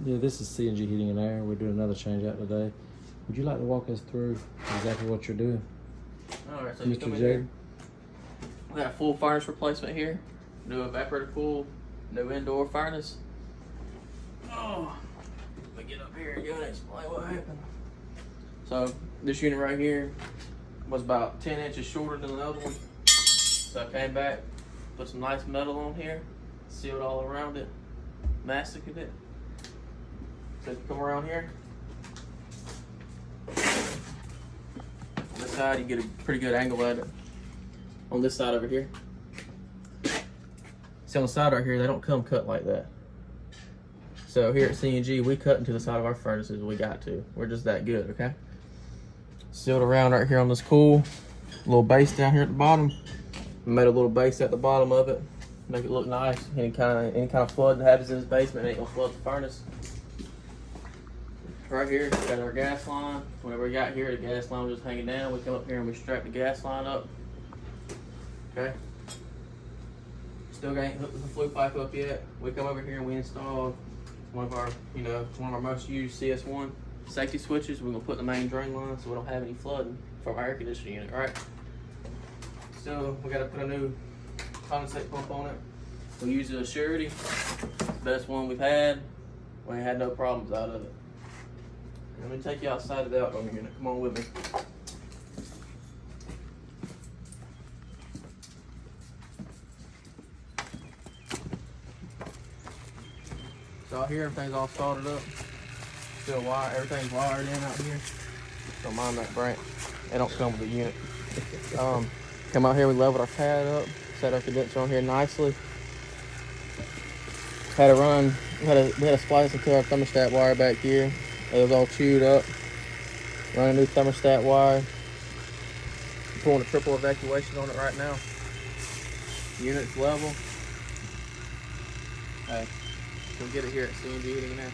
Yeah, this is C&G Heating and Air. We're doing another change out today. Would you like to walk us through exactly what you're doing? Alright, so you come Mr. in J? here. We got a full furnace replacement here. New evaporator cool, new indoor furnace. Oh, let me get up here and go and explain what happened. So this unit right here was about 10 inches shorter than the other one. So I came back, put some nice metal on here, sealed all around it, masticed it. So if you come around here, on this side you get a pretty good angle at it. On this side over here. See, on the side right here, they don't come cut like that. So here at C&G, we cut into the side of our furnaces. We got to. We're just that good, okay? Sealed around right here on this cool. Little base down here at the bottom. Made a little base at the bottom of it. Make it look nice. Any kind of flood that happens in this basement ain't gonna flood the furnace. Right here, got our gas line. Whenever we got here, the gas line was just hanging down. We come up here and we strap the gas line up. Okay. Still ain't hooked the flue pipe up yet. We come over here and we installed one of our most used CS1 safety switches. We're gonna put in the main drain line so we don't have any flooding from our air conditioning unit, right? Still, we gotta put a new condensate pump on it. We use the Surety, best one we've had. We ain't had no problems out of it. Let me take you outside of the outgoing unit. Come on with me. So out here, everything's all soldered up. Still wire, everything's wired in out here. Don't mind that branch. They don't come with the unit. Come out here, we leveled our pad up, set our condenser on here nicely. We had a splice into our thermostat wire back here. It was all chewed up. Run a new thermostat wire. Pulling a triple evacuation on it right now. Unit's level. Hey, we'll get it here at C&G Heating Air.